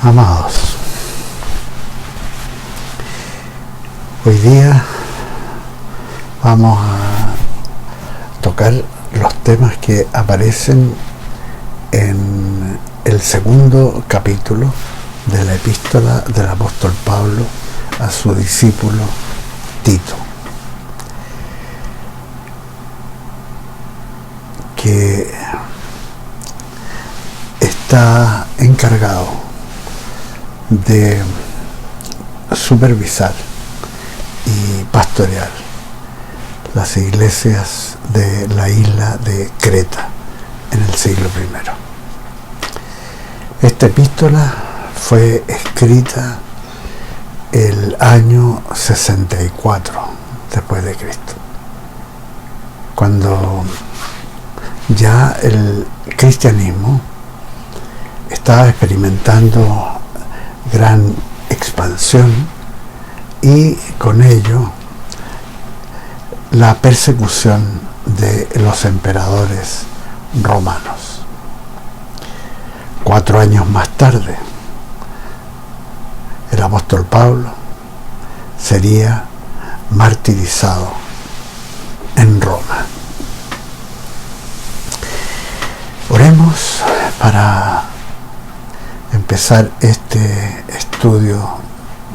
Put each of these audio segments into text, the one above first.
Amados, hoy día vamos a tocar los temas que aparecen en el segundo capítulo de la epístola del apóstol Pablo a su discípulo Tito, que está encargado de supervisar y pastorear las iglesias de la isla de Creta en el siglo I. Esta epístola fue escrita el año 64 después de Cristo, cuando ya el cristianismo estaba experimentando gran expansión y con ello la persecución de los emperadores romanos. 4 años más tarde, el apóstol Pablo sería martirizado en Roma. Oremos para empezar este estudio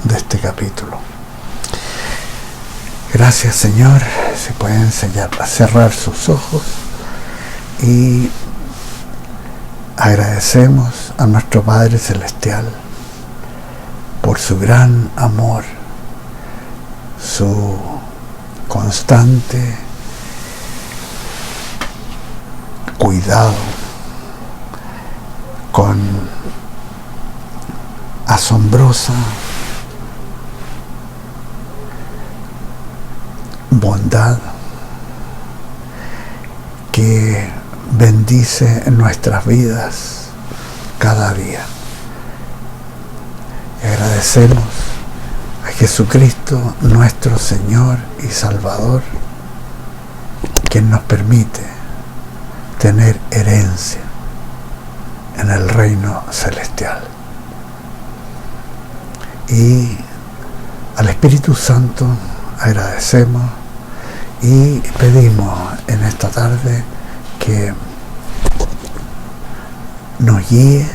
de este capítulo. Gracias, Señor. Si pueden cerrar sus ojos, y agradecemos a nuestro Padre Celestial por su gran amor, su constante cuidado, con asombrosa bondad que bendice nuestras vidas cada día. Y agradecemos a Jesucristo, nuestro Señor y Salvador, quien nos permite tener herencia en el reino celestial. Y al Espíritu Santo agradecemos y pedimos en esta tarde que nos guíe,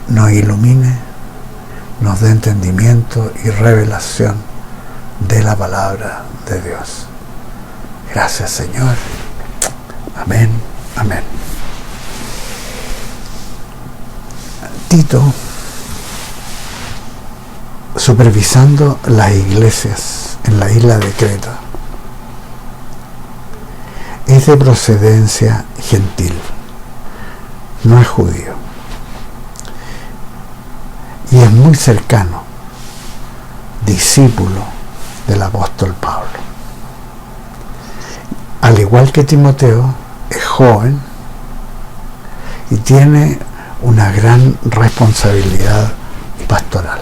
nos ilumine, nos dé entendimiento y revelación de la palabra de Dios. Gracias, Señor. Amén, amén. Tito, supervisando las iglesias en la isla de Creta, es de procedencia gentil, no es judío, y es muy cercano, discípulo del apóstol Pablo. Al igual que Timoteo, es joven y tiene una gran responsabilidad pastoral.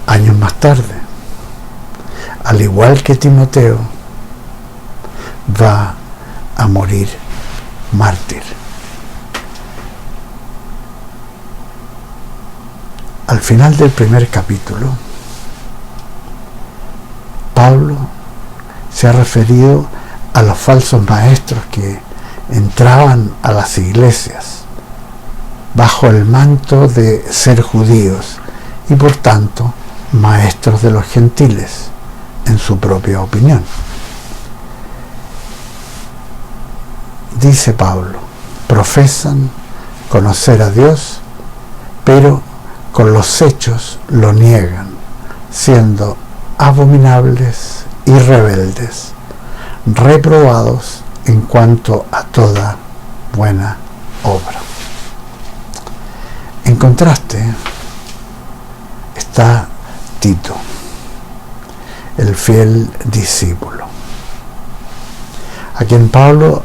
Años más tarde, al igual que Timoteo, va a morir mártir. Al final del primer capítulo, Pablo se ha referido a los falsos maestros que entraban a las iglesias bajo el manto de ser judíos y por tanto maestros de los gentiles, en su propia opinión. Dice Pablo, profesan conocer a Dios, pero con los hechos lo niegan, siendo abominables y rebeldes, reprobados en cuanto a toda buena obra. En contraste está Tito, el fiel discípulo, a quien Pablo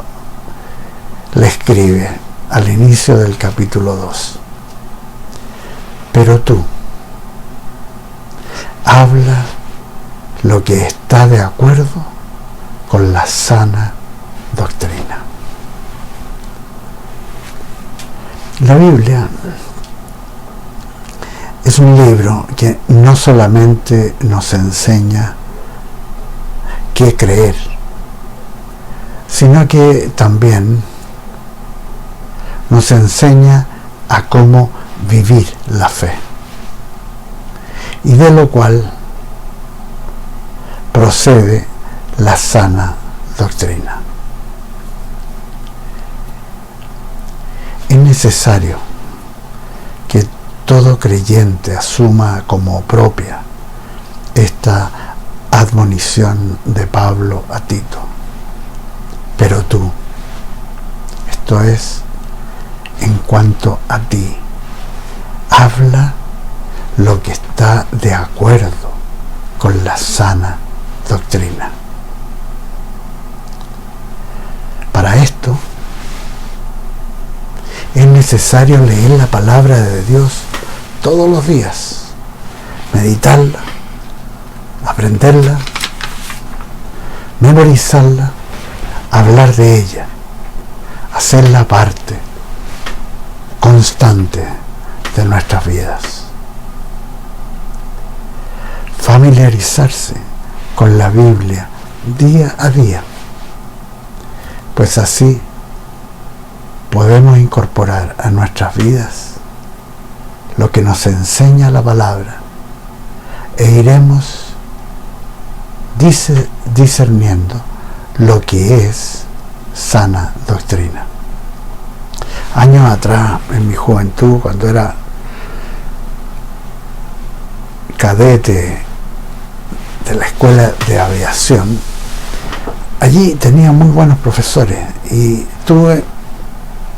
le escribe al inicio del capítulo 2. Pero tú, habla lo que está de acuerdo con la sana doctrina. La Biblia es un libro que no solamente nos enseña qué creer, sino que también nos enseña a cómo vivir la fe, y de lo cual procede la sana doctrina. Es necesario que todo creyente asuma como propia esta admonición de Pablo a Tito. Pero tú, esto es, en cuanto a ti, habla lo que está de acuerdo con la sana doctrina. Para esto es necesario leer la palabra de Dios todos los días, meditarla, aprenderla, memorizarla, hablar de ella, hacerla parte constante de nuestras vidas. Familiarizarse con la Biblia día a día, pues así podemos incorporar a nuestras vidas lo que nos enseña la palabra e iremos discerniendo lo que es sana doctrina. Años atrás, en mi juventud, cuando era cadete de la escuela de aviación, allí tenía muy buenos profesores y tuve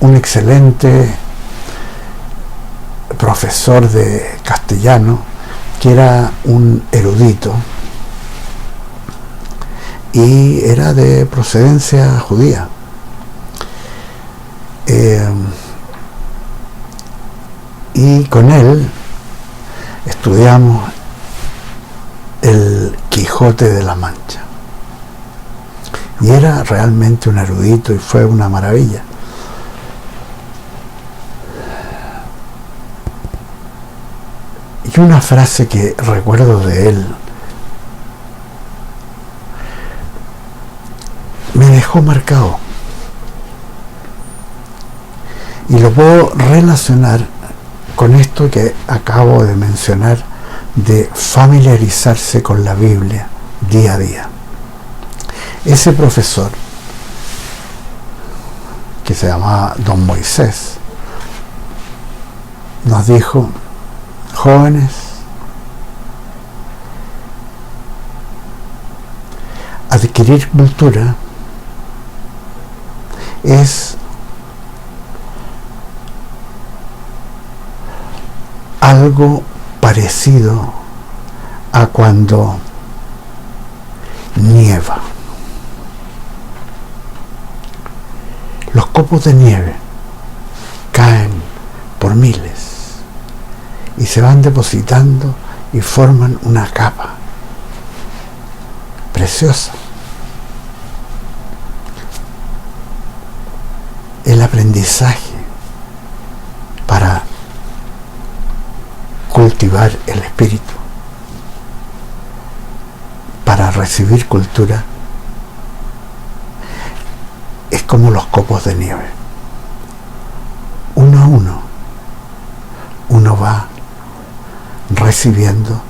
un excelente profesor de castellano que era un erudito y era de procedencia judía. Y con él estudiamos el Quijote de la Mancha. Y era realmente un erudito y fue una maravilla. Y una frase que recuerdo de él me dejó marcado. Y lo puedo relacionar con esto que acabo de mencionar, de familiarizarse con la Biblia día a día. Ese profesor, que se llamaba Don Moisés, nos dijo: jóvenes, adquirir cultura es algo parecido a cuando nieva. Los copos de nieve caen por miles y se van depositando y forman una capa preciosa. El aprendizaje para cultivar el espíritu, para recibir cultura, es como los copos de nieve. Uno a uno va recibiendo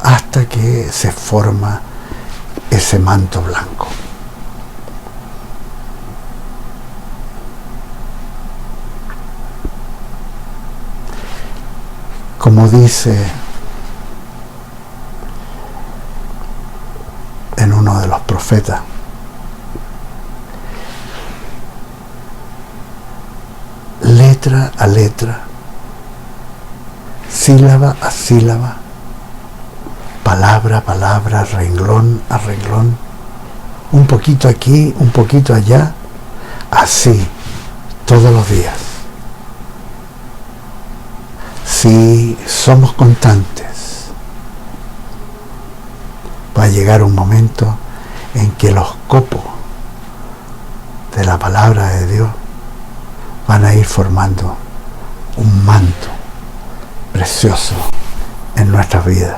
hasta que se forma ese manto blanco. Como dice en uno de los profetas, letra a letra, sílaba a sílaba, palabra a palabra, renglón a renglón, un poquito aquí, un poquito allá, así todos los días. Si somos constantes, va a llegar un momento en que los copos de la palabra de Dios van a ir formando un manto precioso en nuestras vidas.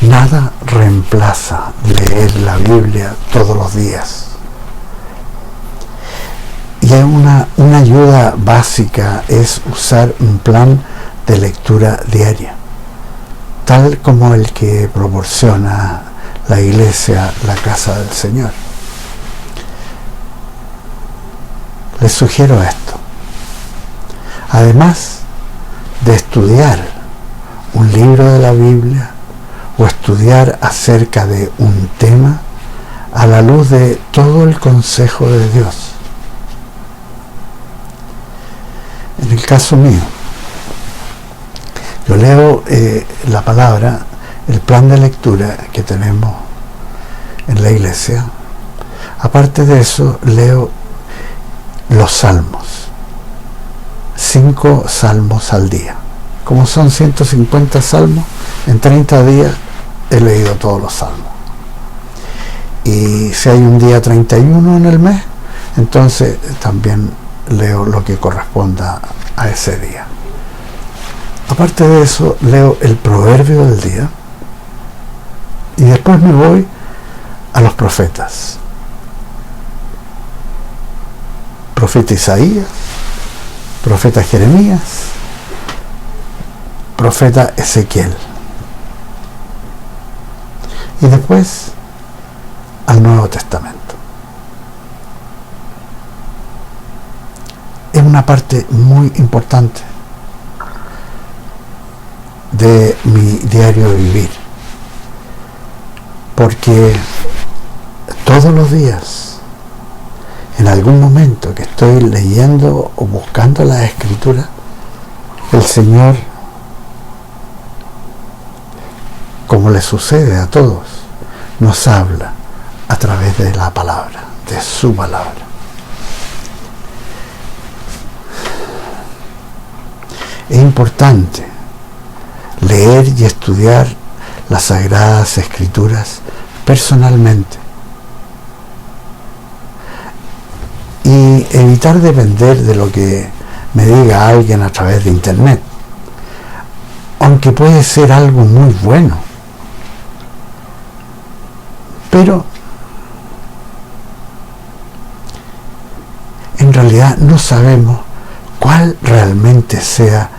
Nada reemplaza leer la Biblia todos los días. Y una ayuda básica es usar un plan de lectura diaria, tal como el que proporciona la iglesia, la casa del Señor. Les sugiero esto. Además de estudiar un libro de la Biblia o estudiar acerca de un tema a la luz de todo el consejo de Dios. En el caso mío, yo leo la palabra, el plan de lectura que tenemos en la iglesia. Aparte de eso, leo los salmos, 5 salmos al día. Como son 150 salmos, en 30 días he leído todos los salmos. Y si hay un día 31 en el mes, entonces también leo lo que corresponda a ese día. Aparte de eso, leo el proverbio del día y después me voy a los profetas. Profeta Isaías, profeta Jeremías, profeta Ezequiel. Y después al Nuevo Testamento. Es una parte muy importante de mi diario vivir, porque todos los días, en algún momento que estoy leyendo o buscando la Escritura, el Señor, como le sucede a todos, nos habla a través de la palabra, de su palabra. Es importante leer y estudiar las Sagradas Escrituras personalmente y evitar depender de lo que me diga alguien a través de internet, aunque puede ser algo muy bueno, pero en realidad no sabemos cuál realmente sea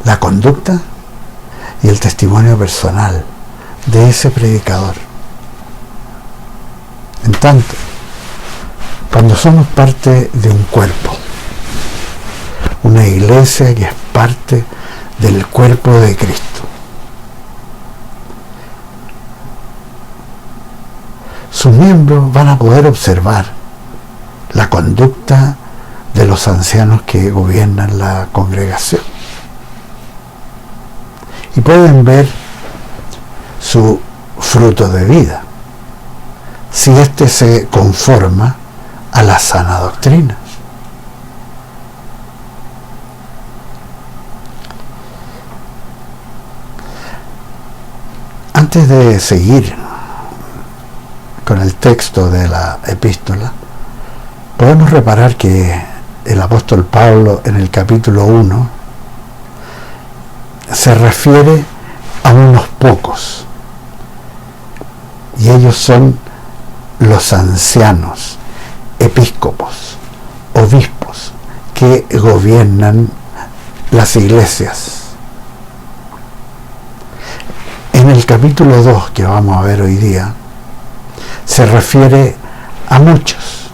la conducta y el testimonio personal de ese predicador. En tanto, cuando somos parte de un cuerpo, una iglesia que es parte del cuerpo de Cristo, sus miembros van a poder observar la conducta de los ancianos que gobiernan la congregación y pueden ver su fruto de vida, si éste se conforma a la sana doctrina. Antes de seguir con el texto de la epístola, podemos reparar que el apóstol Pablo en el capítulo 1 se refiere a unos pocos, y ellos son los ancianos, episcopos, obispos, que gobiernan las iglesias. En el capítulo 2 que vamos a ver hoy día, se refiere a muchos,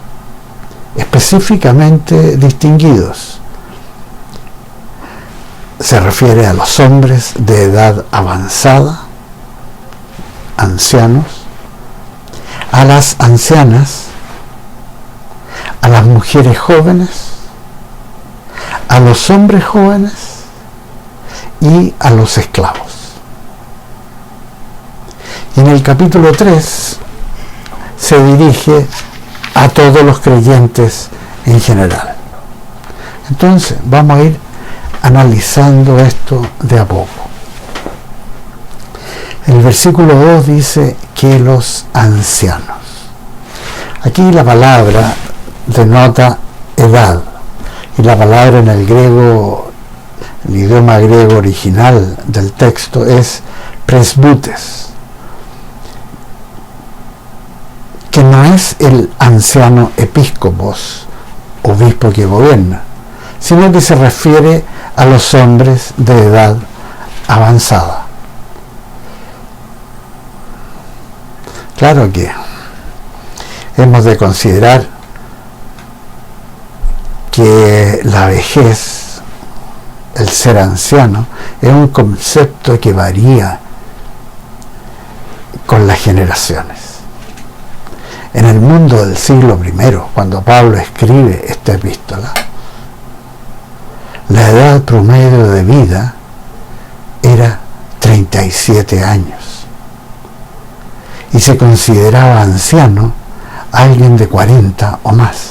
específicamente distinguidos. Se refiere a los hombres de edad avanzada, ancianos, a las ancianas, a las mujeres jóvenes, a los hombres jóvenes y a los esclavos. Y en el capítulo 3 se dirige a todos los creyentes en general. Entonces vamos a ir analizando esto de a poco. El versículo 2 dice que los ancianos. Aquí la palabra denota edad, y la palabra en el griego, el idioma griego original del texto, es presbutes, que no es el anciano episcopos, obispo que gobierna, sino que se refiere a los hombres de edad avanzada. Claro que hemos de considerar que la vejez, el ser anciano, es un concepto que varía con las generaciones. En el mundo del siglo I, cuando Pablo escribe esta epístola, la edad promedio de vida era 37 años y se consideraba anciano a alguien de 40 o más.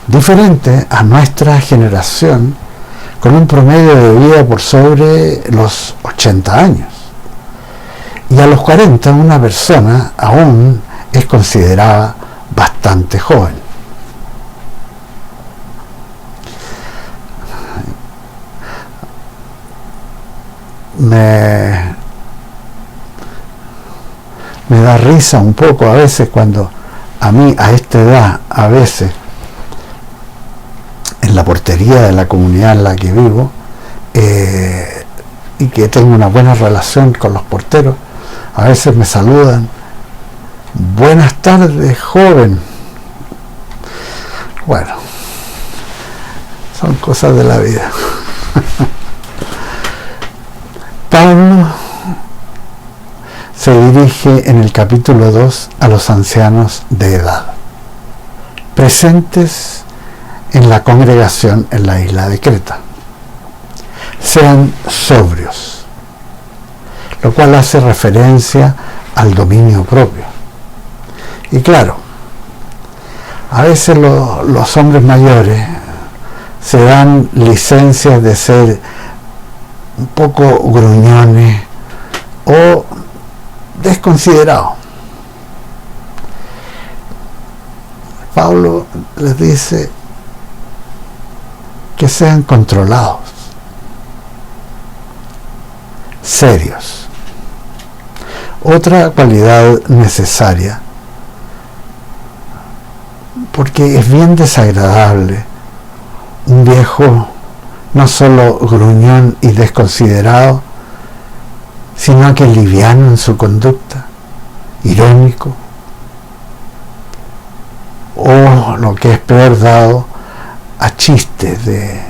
Diferente a nuestra generación, con un promedio de vida por sobre los 80 años. Y a los 40 una persona aún es considerada bastante joven. Me da risa un poco a veces cuando a mí a esta edad, a veces en la portería de la comunidad en la que vivo, y que tengo una buena relación con los porteros, a veces me saludan: buenas tardes, joven. Bueno, son cosas de la vida. Pablo se dirige en el capítulo 2 a los ancianos de edad, presentes en la congregación en la isla de Creta. Sean sobrios, lo cual hace referencia al dominio propio. Y claro, a veces los hombres mayores se dan licencias de ser un poco gruñones o desconsiderados. Pablo les dice que sean controlados, serios. Otra cualidad necesaria, porque es bien desagradable un viejo no solo gruñón y desconsiderado, sino que liviano en su conducta, irónico, o lo que es peor, dado a chistes de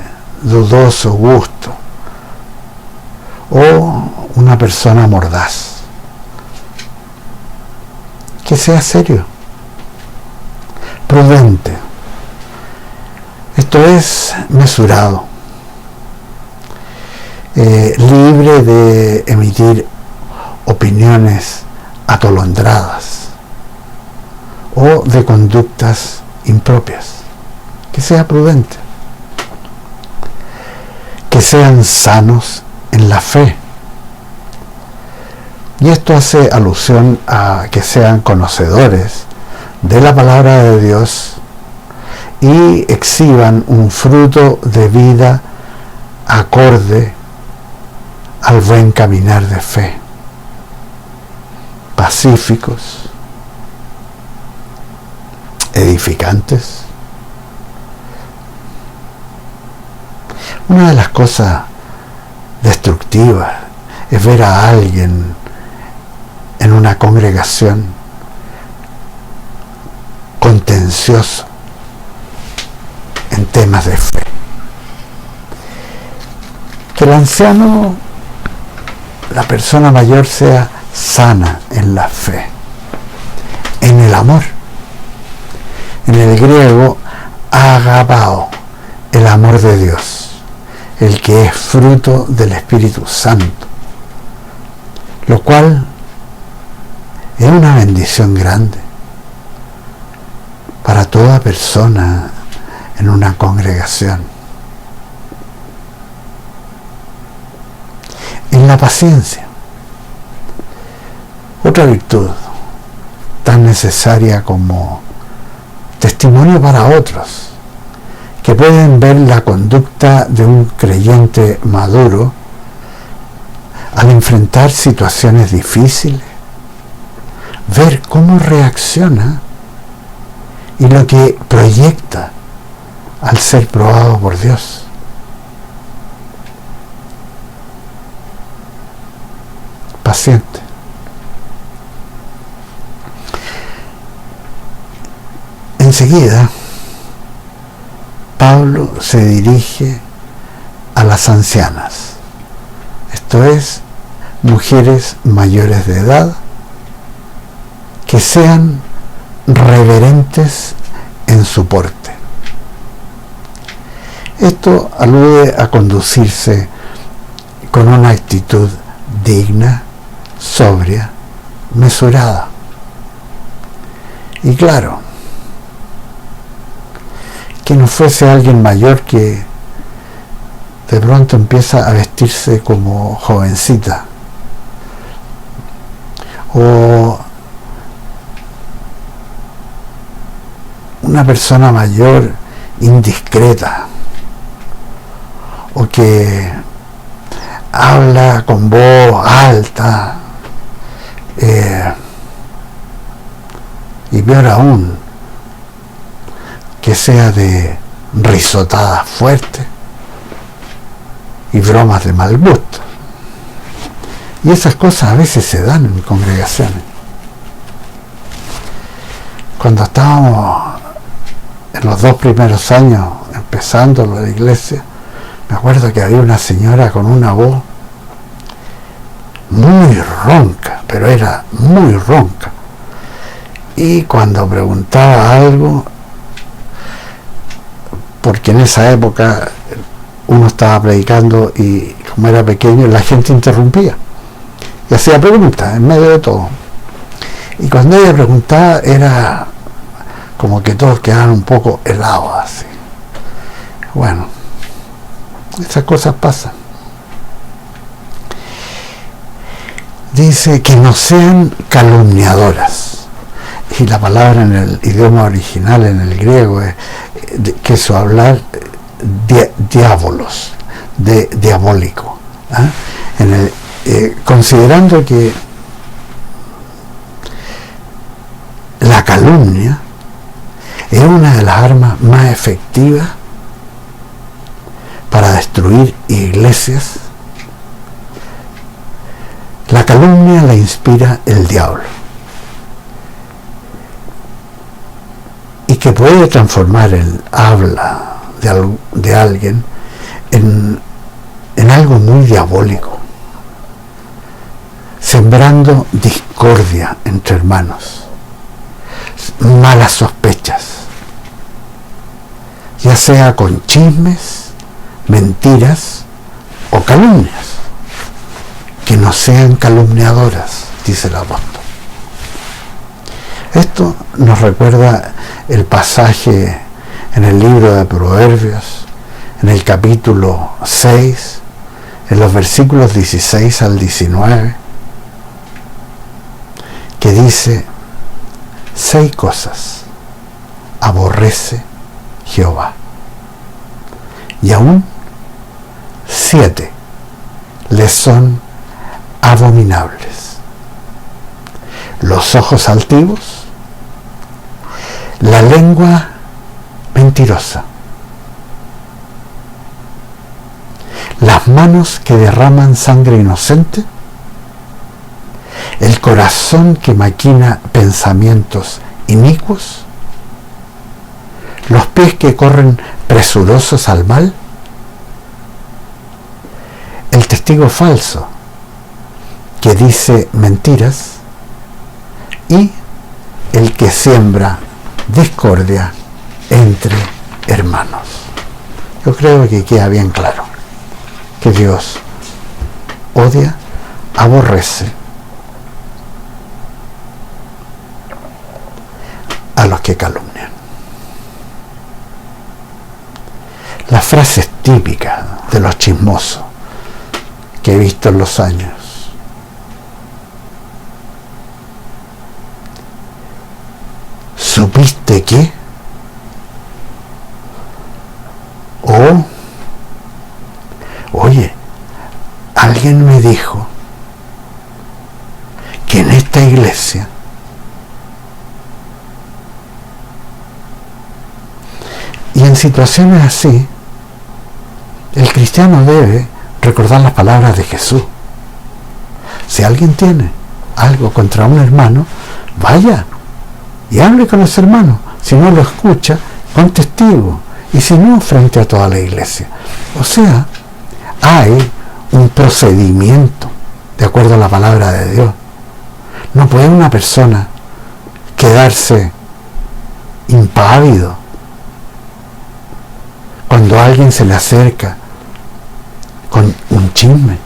dudoso gusto, o una persona mordaz. Que sea serio, prudente, esto es, mesurado, libre de emitir opiniones atolondradas o de conductas impropias. Que sea prudente, que sean sanos en la fe. Y esto hace alusión a que sean conocedores de la palabra de Dios y exhiban un fruto de vida acorde al buen caminar de fe. Pacíficos, edificantes. Una de las cosas destructivas es ver a alguien en una congregación contencioso en temas de fe. Que el anciano, la persona mayor, sea sana en la fe, en el amor. En el griego, agapao, el amor de Dios, el que es fruto del Espíritu Santo, lo cual es una bendición grande para toda persona en una congregación. En la paciencia, otra virtud tan necesaria como testimonio para otros, que pueden ver la conducta de un creyente maduro al enfrentar situaciones difíciles, ver cómo reacciona y lo que proyecta al ser probado por Dios. Paciente. Enseguida, Pablo se dirige a las ancianas, esto es, mujeres mayores de edad, que sean reverentes en su porte. Esto alude a conducirse con una actitud digna, sobria, mesurada. Y claro, que no fuese alguien mayor que de pronto empieza a vestirse como jovencita, o una persona mayor indiscreta, o que habla con voz alta, y peor aún, que sea de risotadas fuertes y bromas de mal gusto. Y esas cosas a veces se dan en congregaciones. Cuando estábamos en los 2 primeros años empezando la iglesia, me acuerdo que había una señora con una voz muy ronca, pero era muy ronca. Y cuando preguntaba algo, porque en esa época uno estaba predicando y como era pequeño la gente interrumpía y hacía preguntas en medio de todo, y cuando ella preguntaba era como que todos quedaban un poco helados así. Bueno, esas cosas pasan. Dice que no sean calumniadoras, y la palabra en el idioma original, en el griego, es que eso hablar diabolos, de diabólico, considerando que la calumnia es una de las armas más efectivas para destruir iglesias. La calumnia la inspira el diablo, y que puede transformar el habla de alguien en algo muy diabólico, sembrando discordia entre hermanos, malas sospechas, ya sea con chismes, mentiras o calumnias. Que no sean calumniadoras, dice el apóstol. Esto nos recuerda el pasaje en el libro de Proverbios, en el capítulo 6, en los versículos 16 al 19, que dice: 6 cosas aborrece Jehová, y aún 7 le son abominables: los ojos altivos, la lengua mentirosa, las manos que derraman sangre inocente, el corazón que maquina pensamientos inicuos, los pies que corren presurosos al mal, el testigo falso que dice mentiras, y el que siembra discordia entre hermanos. Yo creo que queda bien claro que Dios odia, aborrece a los que calumnian. Las frases típicas de los chismosos que he visto en los años: supiste que, o, oye, alguien me dijo que en esta iglesia y en situaciones así el cristiano debe recordar las palabras de Jesús. Si alguien tiene algo contra un hermano, vaya y hable con ese hermano. Si no lo escucha, con testigo, y si no, frente a toda la iglesia. O sea, hay un procedimiento de acuerdo a la palabra de Dios. No puede una persona quedarse impávido cuando alguien se le acerca con un chisme,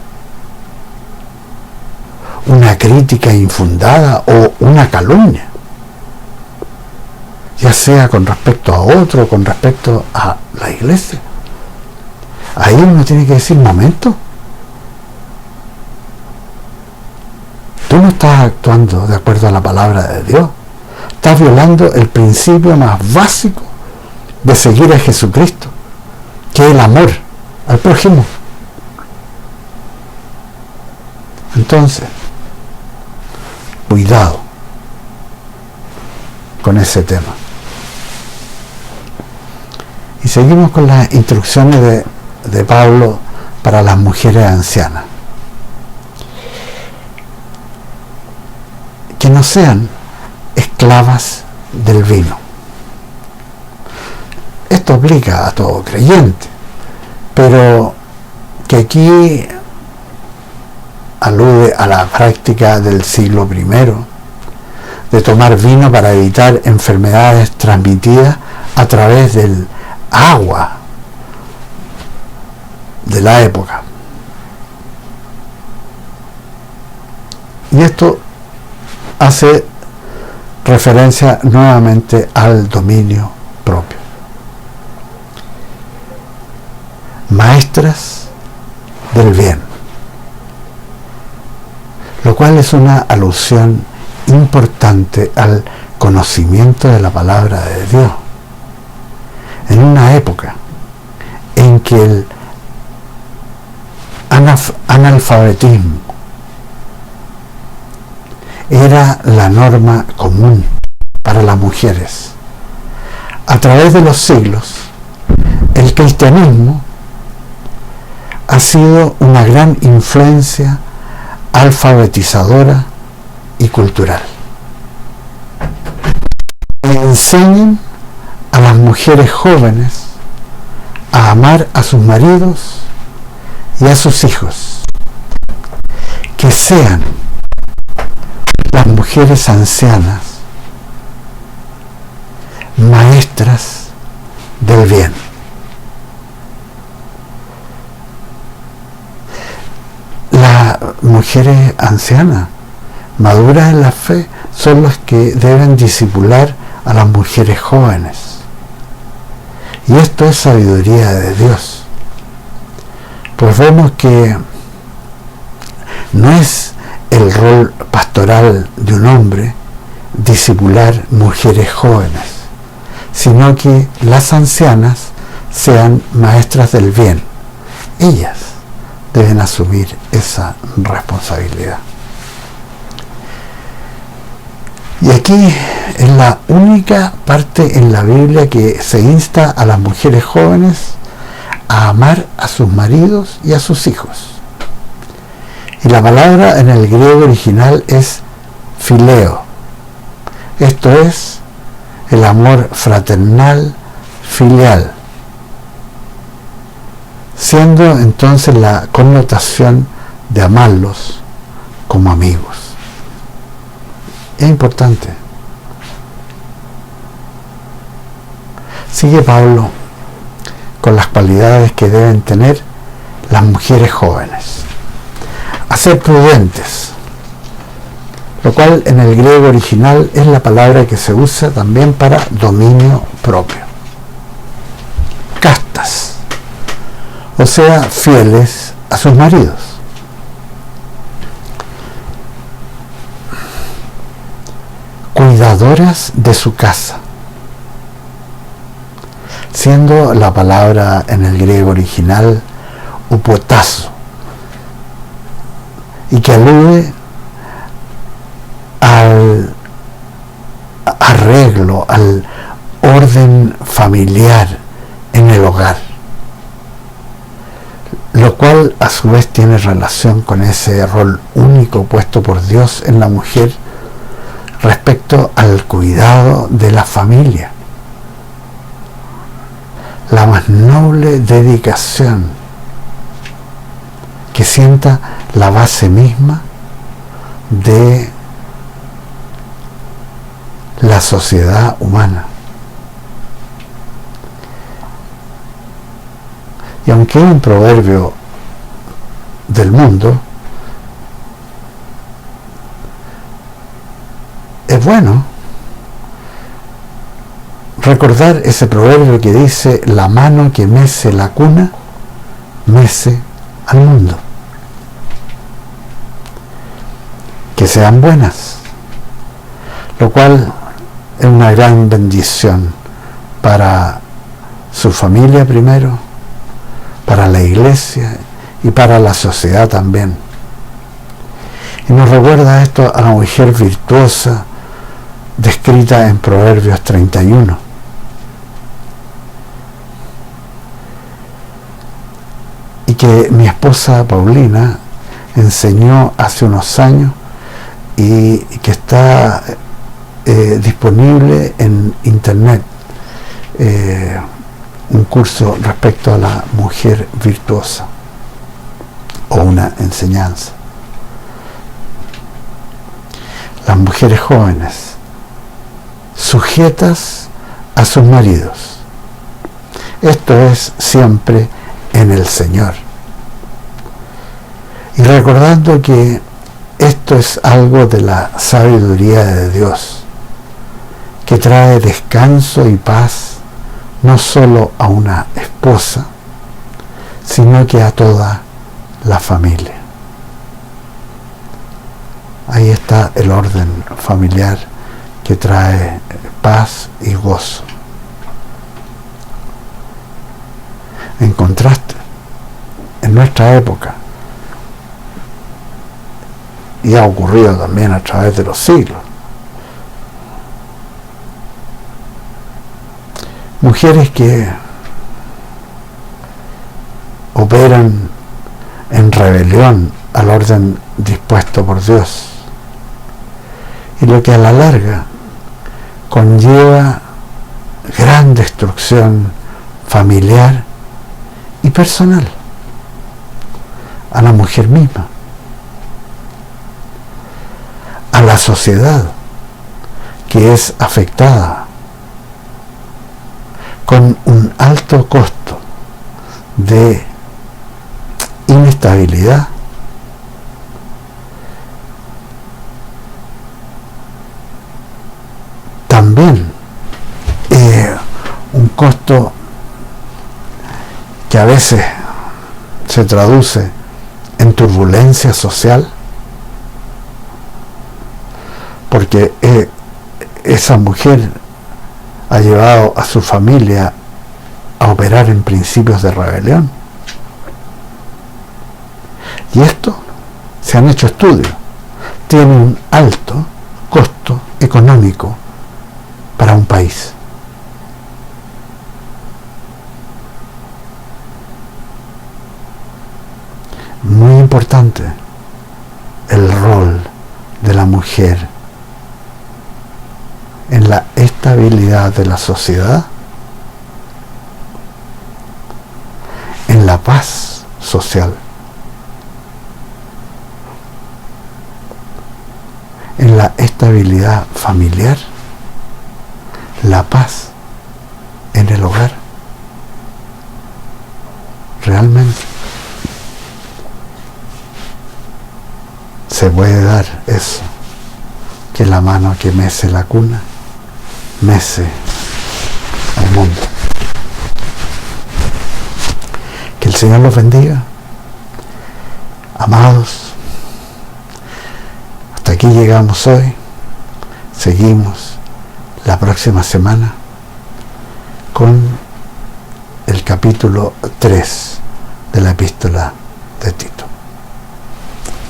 una crítica infundada o una calumnia, ya sea con respecto a otro o con respecto a la iglesia. Ahí uno tiene que decir, momento, tú no estás actuando de acuerdo a la palabra de Dios, estás violando el principio más básico de seguir a Jesucristo, que es el amor al prójimo. Entonces, cuidado con ese tema. Y seguimos con las instrucciones de Pablo para las mujeres ancianas. Que no sean esclavas del vino. Esto aplica a todo creyente, pero que aquí alude a la práctica del siglo I de tomar vino para evitar enfermedades transmitidas a través del agua de la época. Y esto hace referencia nuevamente al dominio propio. Maestras del bien, lo cual es una alusión importante al conocimiento de la palabra de Dios, en una época en que el analfabetismo era la norma común para las mujeres. A través de los siglos, el cristianismo ha sido una gran influencia alfabetizadora y cultural. Enseñen a las mujeres jóvenes a amar a sus maridos y a sus hijos, que sean las mujeres ancianas maestras del bien. Las mujeres ancianas maduras en la fe son las que deben discipular a las mujeres jóvenes, y esto es sabiduría de Dios, pues vemos que no es el rol pastoral de un hombre discipular mujeres jóvenes, sino que las ancianas sean maestras del bien. Ellas deben asumir esa responsabilidad. Y aquí es la única parte en la Biblia que se insta a las mujeres jóvenes a amar a sus maridos y a sus hijos. Y la palabra en el griego original es fileo. Esto es el amor fraternal, filial, siendo entonces la connotación de amarlos como amigos. Es importante. Sigue Pablo con las cualidades que deben tener las mujeres jóvenes. A ser prudentes, lo cual en el griego original es la palabra que se usa también para dominio propio. Castas, o sea, fieles a sus maridos. Cuidadoras de su casa, siendo la palabra en el griego original upotazo, y que alude al arreglo, al orden familiar en el hogar, lo cual a su vez tiene relación con ese rol único puesto por Dios en la mujer respecto al cuidado de la familia, la más noble dedicación que sienta la base misma de la sociedad humana. Y aunque es un proverbio del mundo, es bueno recordar ese proverbio que dice: la mano que mece la cuna, mece al mundo. Que sean buenas, lo cual es una gran bendición para su familia primero, para la iglesia y para la sociedad también. Y nos recuerda esto a la mujer virtuosa descrita en Proverbios 31. Y que mi esposa Paulina enseñó hace unos años y que está disponible en internet, un curso respecto a la mujer virtuosa, o una enseñanza. Las mujeres jóvenes sujetas a sus maridos, esto es siempre en el Señor, y recordando que esto es algo de la sabiduría de Dios, que trae descanso y paz no solo a una esposa, sino que a toda la familia. Ahí está el orden familiar que trae paz y gozo. En contraste, en nuestra época, y ha ocurrido también a través de los siglos, mujeres que operan en rebelión al orden dispuesto por Dios, y lo que a la larga conlleva gran destrucción familiar y personal a la mujer misma, a la sociedad que es afectada con un alto costo de inestabilidad, también un costo que a veces se traduce en turbulencia social, porque esa mujer ha llevado a su familia a operar en principios de rebelión. Y esto, se han hecho estudios, tiene un alto costo económico para un país. Muy importante el rol de la mujer en la estabilidad de la sociedad, en la paz social, en la estabilidad familiar, la paz en el hogar. Realmente se puede dar eso, que la mano que mece la cuna mece al mundo. Que el Señor los bendiga, amados. Hasta aquí llegamos hoy. Seguimos la próxima semana con capítulo 3 de la epístola de Tito.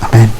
Amén.